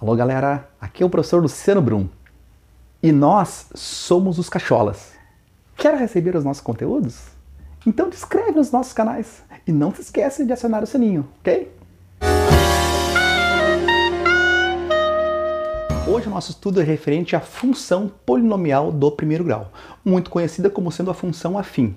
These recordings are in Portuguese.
Alô galera, aqui é o professor Luciano Brum e nós somos os Cacholas. Quer receber os nossos conteúdos? Então te inscreve nos nossos canais e não se esqueça de acionar o sininho, ok? Hoje o nosso estudo é referente à função polinomial do primeiro grau, muito conhecida como sendo a função afim.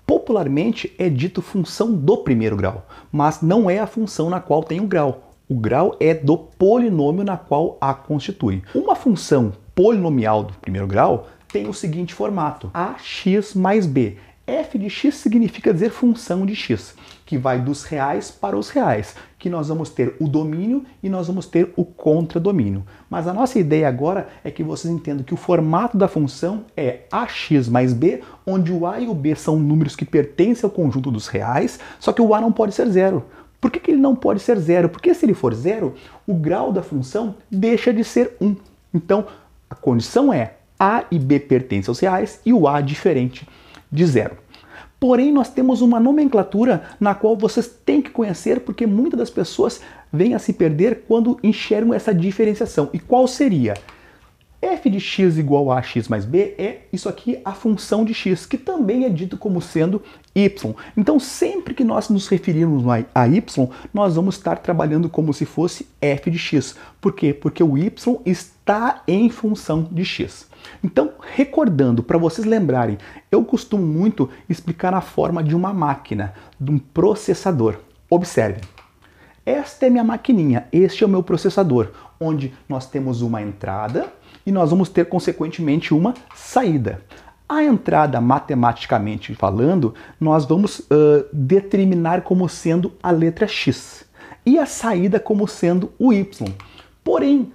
Popularmente é dito função do primeiro grau, mas não é a função na qual tem o grau. O grau é do polinômio na qual a constitui. Uma função polinomial do primeiro grau tem o seguinte formato: ax mais b. F de x significa dizer função de x, que vai dos reais para os reais, que nós vamos ter o domínio e nós vamos ter o contradomínio. Mas a nossa ideia agora é que vocês entendam que o formato da função é ax mais b, onde o a e o b são números que pertencem ao conjunto dos reais, só que o a não pode ser zero. Por que ele não pode ser zero? Porque se ele for zero, o grau da função deixa de ser 1. Então, a condição é a e b pertencem aos reais e o a diferente de zero. Porém, nós temos uma nomenclatura na qual vocês têm que conhecer, porque muitas das pessoas vêm a se perder quando enxergam essa diferenciação. E qual seria? F de x igual a x mais b é isso aqui, a função de x, que também é dito como sendo y. Então, sempre que nós nos referirmos a y, nós vamos estar trabalhando como se fosse f de x. Por quê? Porque o y está em função de x. Então, recordando, para vocês lembrarem, eu costumo muito explicar na forma de uma máquina, de um processador. Observe. Esta é minha maquininha, este é o meu processador, onde nós temos uma entrada e nós vamos ter, consequentemente, uma saída. A entrada, matematicamente falando, nós vamos determinar como sendo a letra x e a saída como sendo o y. Porém,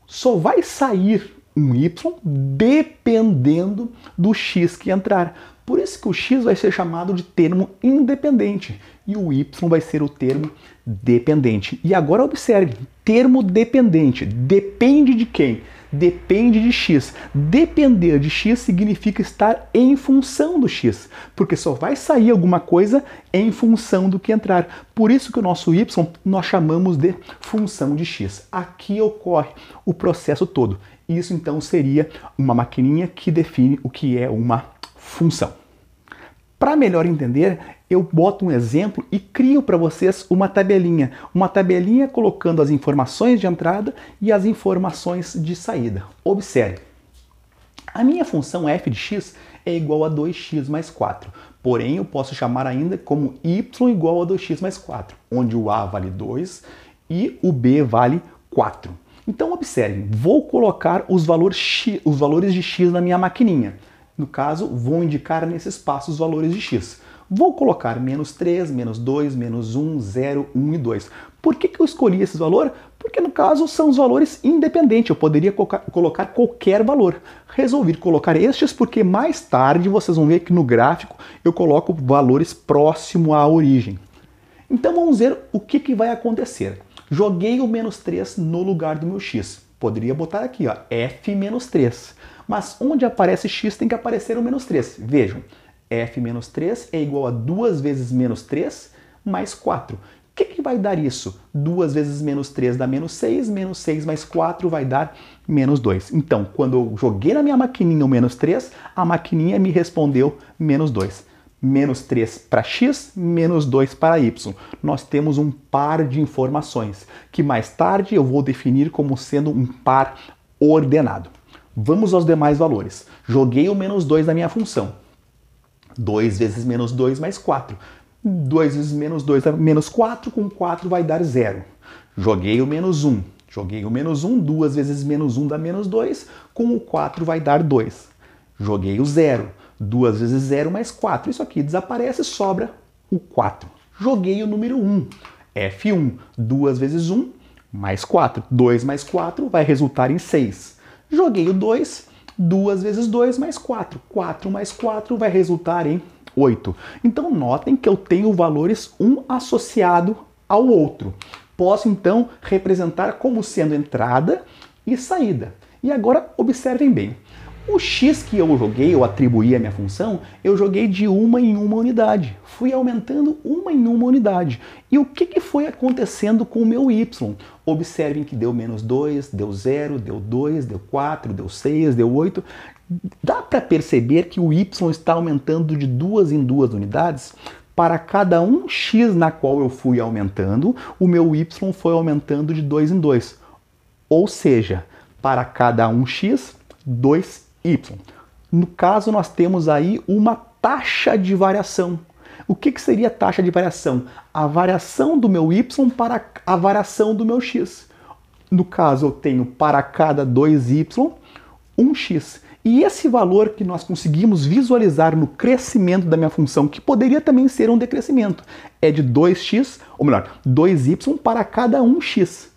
só vai sair um y dependendo do x que entrar. Por isso que o x vai ser chamado de termo independente e o y vai ser o termo dependente. E agora observe, termo dependente, depende de quem? Depende de x. Depender de x significa estar em função do x, porque só vai sair alguma coisa em função do que entrar. Por isso que o nosso y nós chamamos de função de x. Aqui ocorre o processo todo. Isso então seria uma maquininha que define o que é uma função. Para melhor entender, eu boto um exemplo e crio para vocês uma tabelinha colocando as informações de entrada e as informações de saída. Observe, a minha função f de x é igual a 2x mais 4, porém eu posso chamar ainda como y igual a 2x mais 4, onde o a vale 2 e o b vale 4. Então observe, vou colocar os valores de x na minha maquininha. No caso, vou indicar nesse espaço os valores de x. Vou colocar menos 3, menos 2, menos 1, 0, 1 e 2. Por que eu escolhi esse valor? Porque no caso são os valores independentes, eu poderia colocar qualquer valor. Resolvi colocar estes porque mais tarde vocês vão ver que no gráfico eu coloco valores próximo à origem. Então vamos ver o que vai acontecer. Joguei o menos 3 no lugar do meu x. Poderia botar aqui, ó, f menos 3. Mas onde aparece x tem que aparecer o menos 3. Vejam, f menos 3 é igual a 2 vezes menos 3 mais 4. O que vai dar isso? 2 vezes menos 3 dá menos 6 mais 4 vai dar menos 2. Então, quando eu joguei na minha maquininha o menos 3, a maquininha me respondeu menos 2. Menos 3 para x, menos 2 para y. Nós temos um par de informações, que mais tarde eu vou definir como sendo um par ordenado. Vamos aos demais valores. Joguei o menos 2 na minha função. 2 vezes menos 2 mais 4. 2 vezes menos 2 é menos 4, com 4 vai dar 0. Joguei o menos 1. Joguei o menos 1, 2 vezes menos 1 dá menos 2, com o 4 vai dar 2. Joguei o 0. 2 vezes 0 mais 4. Isso aqui desaparece, sobra o 4. Joguei o número 1. F1. 2 vezes 1 mais 4. 2 mais 4 vai resultar em 6. Joguei o 2, 2 vezes 2 mais 4. 4 mais 4 vai resultar em 8. Então notem que eu tenho valores um associado ao outro. Posso então representar como sendo entrada e saída. E agora observem bem. O x que eu joguei, eu atribuí à minha função, eu joguei de uma em uma unidade. Fui aumentando uma em uma unidade. E o que foi acontecendo com o meu y? Observem que deu -2, deu 0, deu 2, deu 4, deu 6, deu 8. Dá para perceber que o y está aumentando de 2 em 2 unidades? Para cada um x na qual eu fui aumentando, o meu y foi aumentando de 2 em 2. Ou seja, para cada um x, 2y. No caso, nós temos aí uma taxa de variação. O que seria a taxa de variação? A variação do meu y para a variação do meu x. No caso, eu tenho para cada 2y, 1x. E esse valor que nós conseguimos visualizar no crescimento da minha função, que poderia também ser um decrescimento, é de 2x, ou melhor, 2y para cada 1x.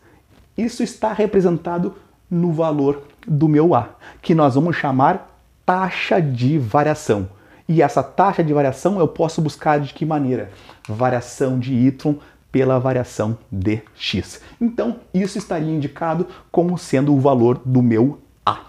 Isso está representado no valor do meu a, que nós vamos chamar taxa de variação. E essa taxa de variação eu posso buscar de que maneira? Variação de y pela variação de x. Então, isso estaria indicado como sendo o valor do meu a.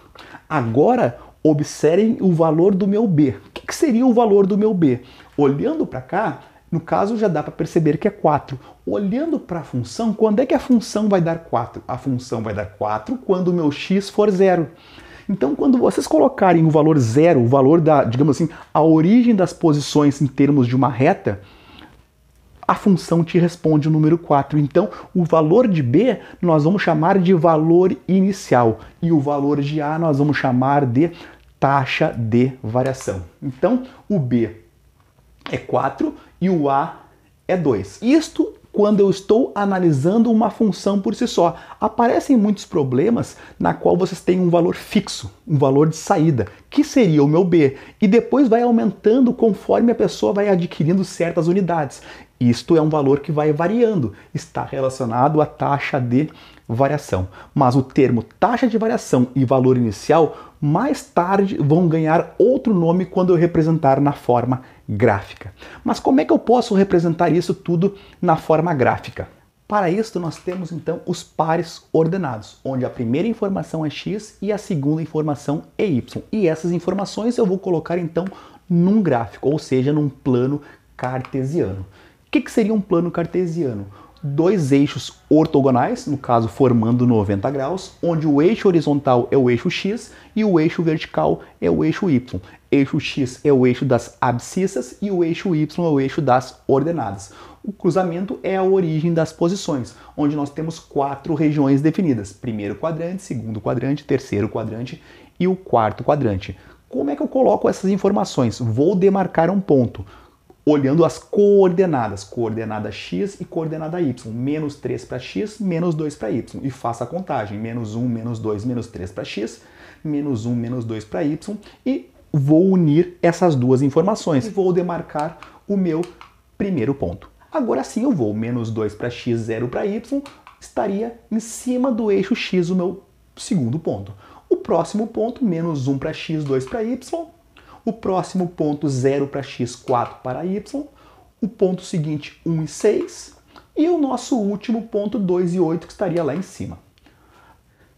Agora, observem o valor do meu b. O que seria o valor do meu b? Olhando para cá, no caso já dá para perceber que é 4. Olhando para a função, quando é que a função vai dar 4? A função vai dar 4 quando o meu x for 0. Então, quando vocês colocarem o valor 0, o valor da, digamos assim, a origem das posições em termos de uma reta, a função te responde o número 4. Então, o valor de b nós vamos chamar de valor inicial e o valor de a nós vamos chamar de taxa de variação. Então, o b é 4 e o a é 2. Isto quando eu estou analisando uma função por si só. Aparecem muitos problemas na qual vocês têm um valor fixo, um valor de saída, que seria o meu b, e depois vai aumentando conforme a pessoa vai adquirindo certas unidades. Isto é um valor que vai variando, está relacionado à taxa de variação. Mas o termo taxa de variação e valor inicial, mais tarde vão ganhar outro nome quando eu representar na forma gráfica. Mas como é que eu posso representar isso tudo na forma gráfica? Para isso, nós temos então os pares ordenados, onde a primeira informação é x e a segunda informação é y. E essas informações eu vou colocar então num gráfico, ou seja, num plano cartesiano. O que seria um plano cartesiano? Dois eixos ortogonais, no caso formando 90 graus, onde o eixo horizontal é o eixo x e o eixo vertical é o eixo y. Eixo x é o eixo das abscissas e o eixo y é o eixo das ordenadas. O cruzamento é a origem das posições, onde nós temos 4 regiões definidas. Primeiro quadrante, segundo quadrante, terceiro quadrante e o quarto quadrante. Como é que eu coloco essas informações? Vou demarcar um ponto, olhando as coordenadas, coordenada x e coordenada y, -3 para x, -2 para y, e faço a contagem, -1, -2, -3 para x, -1, -2 para y, e vou unir essas duas informações e vou demarcar o meu primeiro ponto. Agora sim eu vou, -2 para x, 0 para y, estaria em cima do eixo x o meu segundo ponto. O próximo ponto, -1 para x, 2 para y, o próximo ponto 0 para x, 4 para y, o ponto seguinte 1 e 6 e o nosso último ponto 2 e 8 que estaria lá em cima.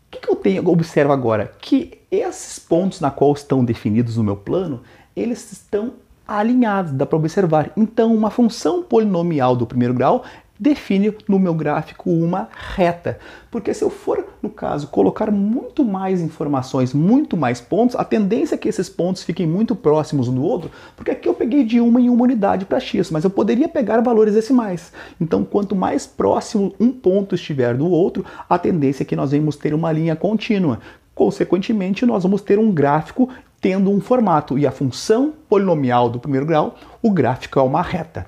O que eu observo agora? Que esses pontos na qual estão definidos no meu plano, eles estão alinhados, dá para observar. Então uma função polinomial do primeiro grau define no meu gráfico uma reta. Porque se eu for, no caso, colocar muito mais informações, muito mais pontos, a tendência é que esses pontos fiquem muito próximos um do outro, porque aqui eu peguei de uma em uma unidade para x, mas eu poderia pegar valores decimais. Então, quanto mais próximo um ponto estiver do outro, a tendência é que nós vamos ter uma linha contínua. Consequentemente, nós vamos ter um gráfico tendo um formato, e a função polinomial do primeiro grau, o gráfico é uma reta.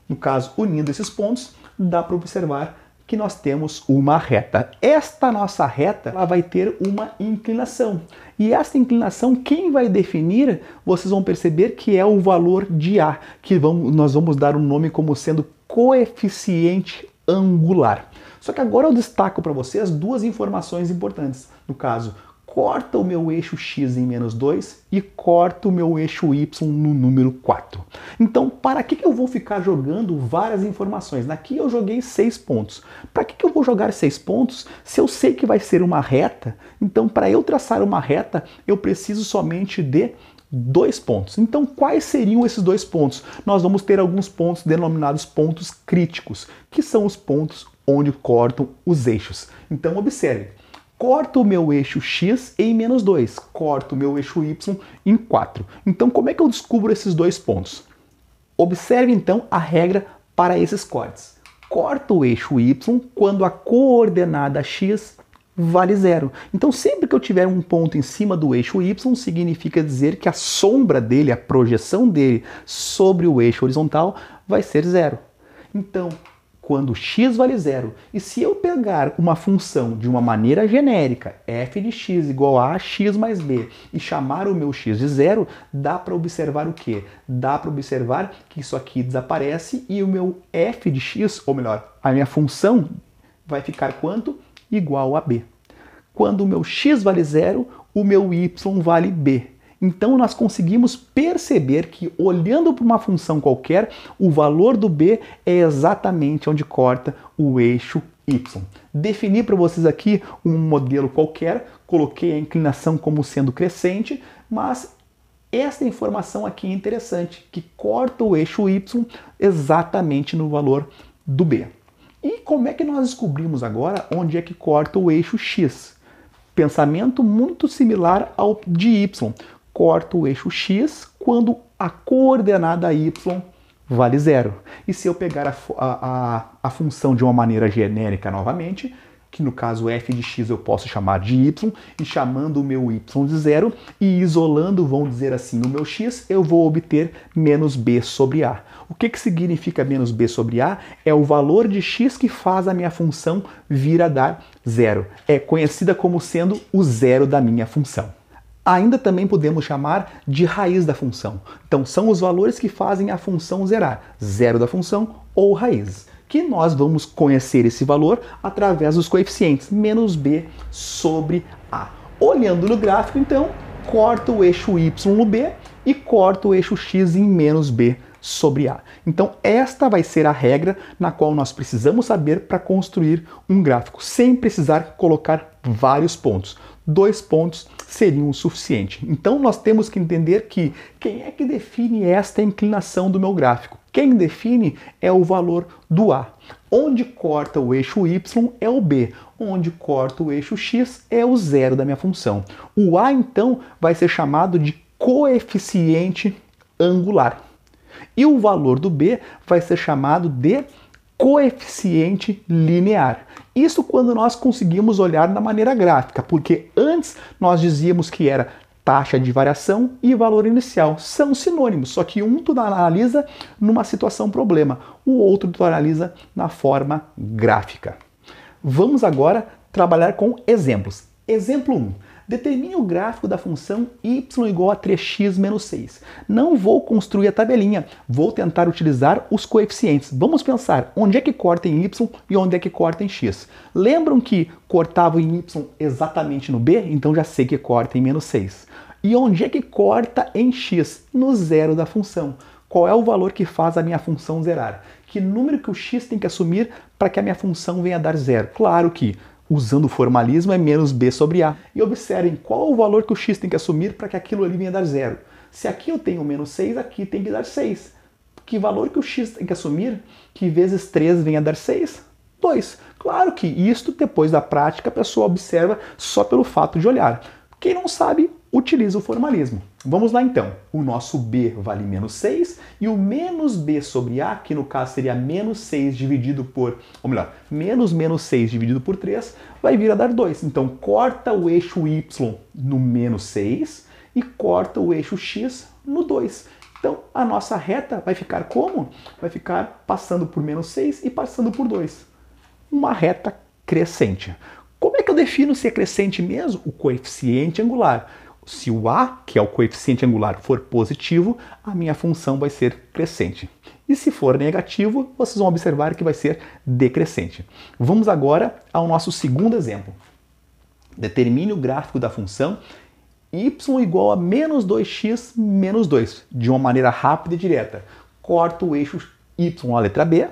No caso, unindo esses pontos, dá para observar que nós temos uma reta. Esta nossa reta ela vai ter uma inclinação. E esta inclinação, quem vai definir, vocês vão perceber que é o valor de A, que nós vamos dar um nome como sendo coeficiente angular. Só que agora eu destaco para vocês duas informações importantes. No caso, corta o meu eixo x em menos 2 e corta o meu eixo y no número 4. Então, para que eu vou ficar jogando várias informações? Aqui eu joguei 6 pontos. Para que eu vou jogar 6 pontos se eu sei que vai ser uma reta? Então, para eu traçar uma reta, eu preciso somente de 2 pontos. Então, quais seriam esses 2 pontos? Nós vamos ter alguns pontos denominados pontos críticos, que são os pontos onde cortam os eixos. Então, observe. Corto o meu eixo x em menos 2, corto o meu eixo y em 4. Então, como é que eu descubro esses 2 pontos? Observe, então, a regra para esses cortes. Corto o eixo y quando a coordenada x vale 0. Então, sempre que eu tiver um ponto em cima do eixo y, significa dizer que a sombra dele, a projeção dele sobre o eixo horizontal, vai ser 0. Então, quando x vale 0, e se eu pegar uma função de uma maneira genérica, f de x igual a x mais b, e chamar o meu x de 0, dá para observar o quê? Dá para observar que isso aqui desaparece e o meu f de x, ou melhor, a minha função vai ficar quanto? Igual a b. Quando o meu x vale 0, o meu y vale b. Então, nós conseguimos perceber que, olhando para uma função qualquer, o valor do b é exatamente onde corta o eixo y. Defini para vocês aqui um modelo qualquer, coloquei a inclinação como sendo crescente, mas essa informação aqui é interessante, que corta o eixo y exatamente no valor do b. E como é que nós descobrimos agora onde é que corta o eixo x? Pensamento muito similar ao de y. Corto o eixo x quando a coordenada y vale 0. E se eu pegar a função de uma maneira genérica novamente, que no caso f de x eu posso chamar de y, e chamando o meu y de 0, e isolando, vamos dizer assim, o meu x, eu vou obter menos b sobre a. O que significa menos b sobre a? É o valor de x que faz a minha função vir a dar 0. É conhecida como sendo o zero da minha função. Ainda também podemos chamar de raiz da função. Então, são os valores que fazem a função zerar, zero da função ou raízes, que nós vamos conhecer esse valor através dos coeficientes, menos b sobre a. Olhando no gráfico, então, corto o eixo y no b e corto o eixo x em menos b sobre a. Então, esta vai ser a regra na qual nós precisamos saber para construir um gráfico, sem precisar colocar vários pontos. 2 pontos seriam o suficiente. Então, nós temos que entender que quem é que define esta inclinação do meu gráfico? Quem define é o valor do a. Onde corta o eixo y é o b. Onde corta o eixo x é o zero da minha função. O a, então, vai ser chamado de coeficiente angular. E o valor do b vai ser chamado de coeficiente linear. Isso quando nós conseguimos olhar da maneira gráfica, porque antes nós dizíamos que era taxa de variação e valor inicial. São sinônimos, só que um tu analisa numa situação problema, o outro tu analisa na forma gráfica. Vamos agora trabalhar com exemplos. Exemplo 1. Determine o gráfico da função y igual a 3x menos 6. Não vou construir a tabelinha, vou tentar utilizar os coeficientes. Vamos pensar onde é que corta em y e onde é que corta em x. Lembram que cortava em y exatamente no b? Então já sei que corta em menos 6. E onde é que corta em x? No zero da função. Qual é o valor que faz a minha função zerar? Que número que o x tem que assumir para que a minha função venha a dar zero? Claro que usando o formalismo, é menos b sobre a. E observem qual o valor que o x tem que assumir para que aquilo ali venha a dar zero. Se aqui eu tenho menos 6, aqui tem que dar 6. Que valor que o x tem que assumir que vezes 3 venha a dar 6? 2. Claro que isto, depois da prática, a pessoa observa só pelo fato de olhar. Quem não sabe, utiliza o formalismo. Vamos lá então. O nosso b vale menos 6 e o menos b sobre a, que no caso seria menos 6 dividido por, ou melhor, menos 6 dividido por 3, vai vir a dar 2. Então corta o eixo y no menos 6 e corta o eixo x no 2. Então a nossa reta vai ficar como? Vai ficar passando por menos 6 e passando por 2. Uma reta crescente. Como é que eu defino se é crescente mesmo? O coeficiente angular. Se o a, que é o coeficiente angular, for positivo, a minha função vai ser crescente. E se for negativo, vocês vão observar que vai ser decrescente. Vamos agora ao nosso segundo exemplo. Determine o gráfico da função y igual a menos 2x menos 2, de uma maneira rápida e direta. Corto o eixo y na letra B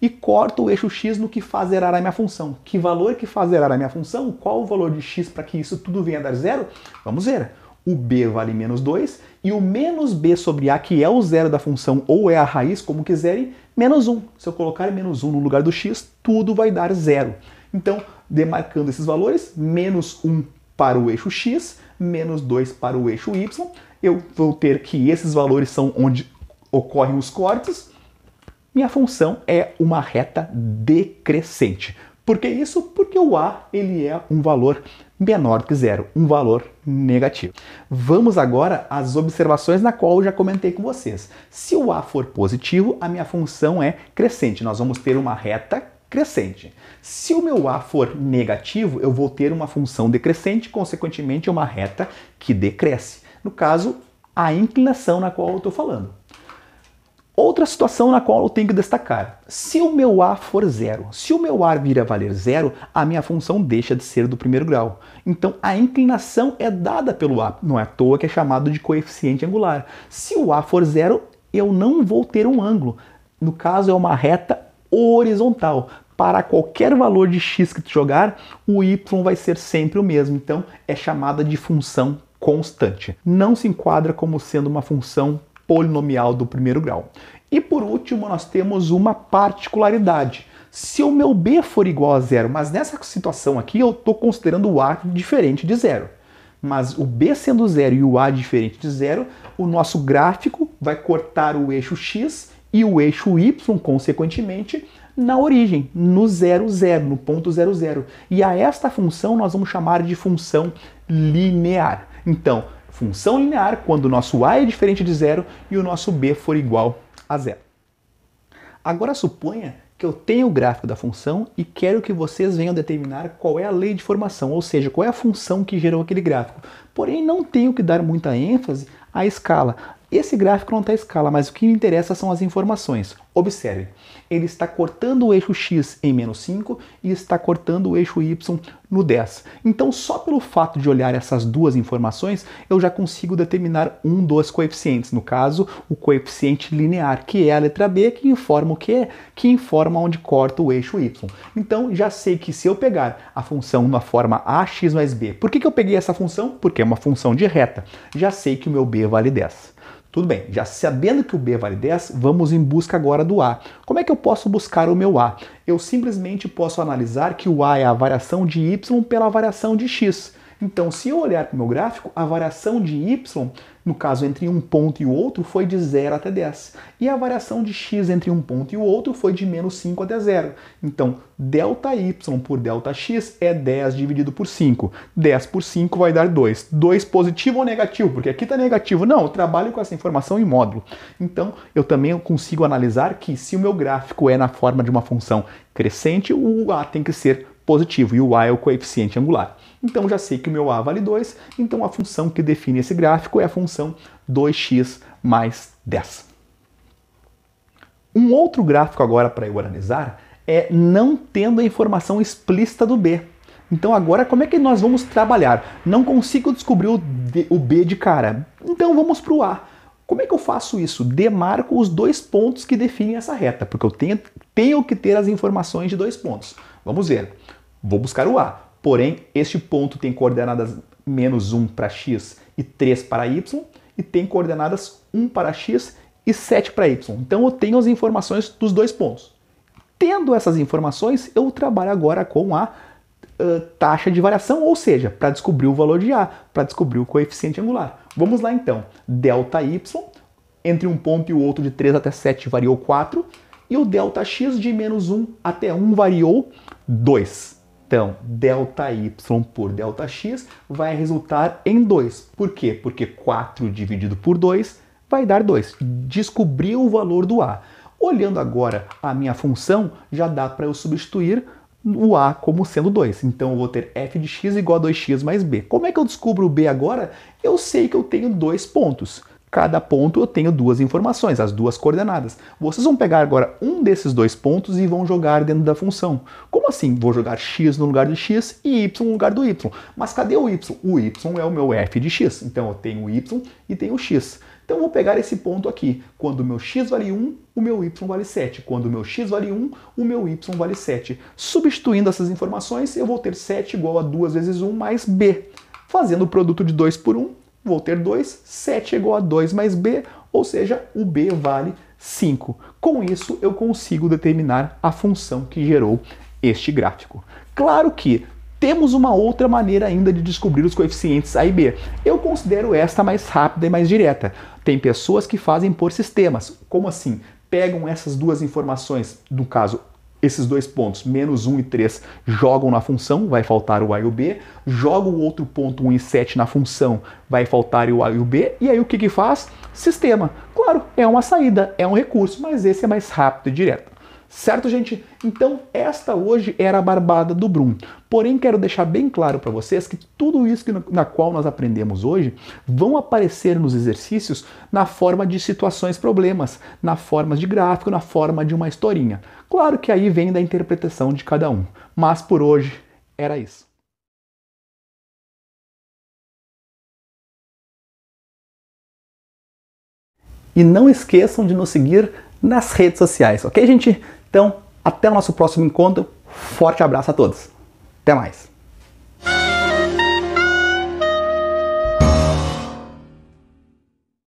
e corto o eixo x no que faz zerar a minha função. Que valor que faz zerar a minha função? Qual o valor de x para que isso tudo venha a dar zero? Vamos ver. O b vale menos 2 e o menos b sobre a, que é o zero da função ou é a raiz, como quiserem, menos 1. Se eu colocar menos 1 no lugar do x, tudo vai dar zero. Então, demarcando esses valores, menos 1 para o eixo x, menos 2 para o eixo y, eu vou ter que esses valores são onde ocorrem os cortes. Minha função é uma reta decrescente. Por que isso? Porque o a ele é um valor menor que zero, um valor negativo. Vamos agora às observações na qual eu já comentei com vocês. Se o a for positivo, a minha função é crescente. Nós vamos ter uma reta crescente. Se o meu a for negativo, eu vou ter uma função decrescente, consequentemente uma reta que decresce. No caso, a inclinação na qual eu estou falando. Outra situação na qual eu tenho que destacar. Se o meu a for zero, se o meu a vir a valer zero, a minha função deixa de ser do primeiro grau. Então a inclinação é dada pelo a, não é à toa que é chamado de coeficiente angular. Se o a for zero, eu não vou ter um ângulo. No caso, é uma reta horizontal. Para qualquer valor de x que tu jogar, o y vai ser sempre o mesmo. Então é chamada de função constante. Não se enquadra como sendo uma função polinomial do primeiro grau. E por último, nós temos uma particularidade. Se o meu b for igual a zero, mas nessa situação aqui eu estou considerando o a diferente de zero. Mas o b sendo zero e o a diferente de zero, o nosso gráfico vai cortar o eixo x e o eixo y, consequentemente, na origem, no 0, 0, no ponto 0, 0. E a esta função nós vamos chamar de função linear. Então, função linear quando o nosso a é diferente de zero e o nosso b for igual a zero. Agora suponha que eu tenho o gráfico da função e quero que vocês venham determinar qual é a lei de formação, ou seja, qual é a função que gerou aquele gráfico. Porém, não tenho que dar muita ênfase à escala. Esse gráfico não está à escala, mas o que me interessa são as informações. Observe, ele está cortando o eixo x em menos 5 e está cortando o eixo y no 10. Então, só pelo fato de olhar essas duas informações, eu já consigo determinar um dos coeficientes. No caso, o coeficiente linear, que é a letra b, que informa o quê? Que informa onde corta o eixo y. Então, já sei que se eu pegar a função na forma ax mais b, por que eu peguei essa função? Porque é uma função de reta. Já sei que o meu b vale 10. Tudo bem, já sabendo que o b vale 10, vamos em busca agora do a. Como é que eu posso buscar o meu a? Eu simplesmente posso analisar que o a é a variação de y pela variação de x. Então, se eu olhar para o meu gráfico, a variação de y, no caso entre um ponto e o outro, foi de 0 até 10. E a variação de x entre um ponto e o outro foi de menos 5 até 0. Então, ΔY por ΔX é 10 dividido por 5. 10 por 5 vai dar 2. 2 positivo ou negativo? Porque aqui está negativo. Não, eu trabalho com essa informação em módulo. Então, eu também consigo analisar que se o meu gráfico é na forma de uma função crescente, o a tem que ser positivo e o a é o coeficiente angular. Então já sei que o meu a vale 2, então a função que define esse gráfico é a função 2x mais 10. Um outro gráfico agora para eu analisar é não tendo a informação explícita do b. Então agora como é que nós vamos trabalhar? Não consigo descobrir o b de cara, então vamos para o a. Como é que eu faço isso? Demarco os dois pontos que definem essa reta, porque eu tenho que ter as informações de dois pontos. Vamos ver. Vou buscar o a. Porém, este ponto tem coordenadas menos 1 para x e 3 para y, e tem coordenadas 1 para x e 7 para y. Então eu tenho as informações dos dois pontos. Tendo essas informações, eu trabalho agora com a taxa de variação, ou seja, para descobrir o valor de a, para descobrir o coeficiente angular. Vamos lá então. ΔY, entre um ponto e o outro de 3 até 7 variou 4, e o ΔX de menos 1 até 1 variou 2. Então, ΔY por ΔX vai resultar em 2. Por quê? Porque 4 dividido por 2 vai dar 2. Descobri o valor do a. Olhando agora a minha função, já dá para eu substituir o a como sendo 2. Então, eu vou ter f de x igual a 2x mais b. Como é que eu descubro o b agora? Eu sei que eu tenho dois pontos. Cada ponto eu tenho duas informações, as duas coordenadas. Vocês vão pegar agora um desses dois pontos e vão jogar dentro da função. Como assim? Vou jogar x no lugar de x e y no lugar do y. Mas cadê o y? O y é o meu f de x. Então eu tenho o y e tenho o x. Então eu vou pegar esse ponto aqui. Quando o meu x vale 1, o meu y vale 7. Quando o meu x vale 1, o meu y vale 7. Substituindo essas informações, eu vou ter 7 igual a 2 vezes 1 mais b. Fazendo o produto de 2 por 1, vou ter 2, 7 é igual a 2 mais b, ou seja, o b vale 5. Com isso, eu consigo determinar a função que gerou este gráfico. Claro que temos uma outra maneira ainda de descobrir os coeficientes a e b. Eu considero esta mais rápida e mais direta. Tem pessoas que fazem por sistemas. Como assim? Pegam essas duas informações, no caso, esses dois pontos, menos 1 e 3, jogam na função, vai faltar o a e o b, jogam o outro ponto 1 e 7 na função, vai faltar o a e o b, e aí o que faz? Sistema. Claro, é uma saída, é um recurso, mas esse é mais rápido e direto. Certo, gente? Então, esta hoje era a barbada do Brum. Porém, quero deixar bem claro para vocês que tudo isso na qual nós aprendemos hoje vão aparecer nos exercícios na forma de situações problemas, na forma de gráfico, na forma de uma historinha. Claro que aí vem da interpretação de cada um. Mas por hoje era isso. E não esqueçam de nos seguir nas redes sociais, ok, gente? Então, até o nosso próximo encontro. Forte abraço a todos. Até mais.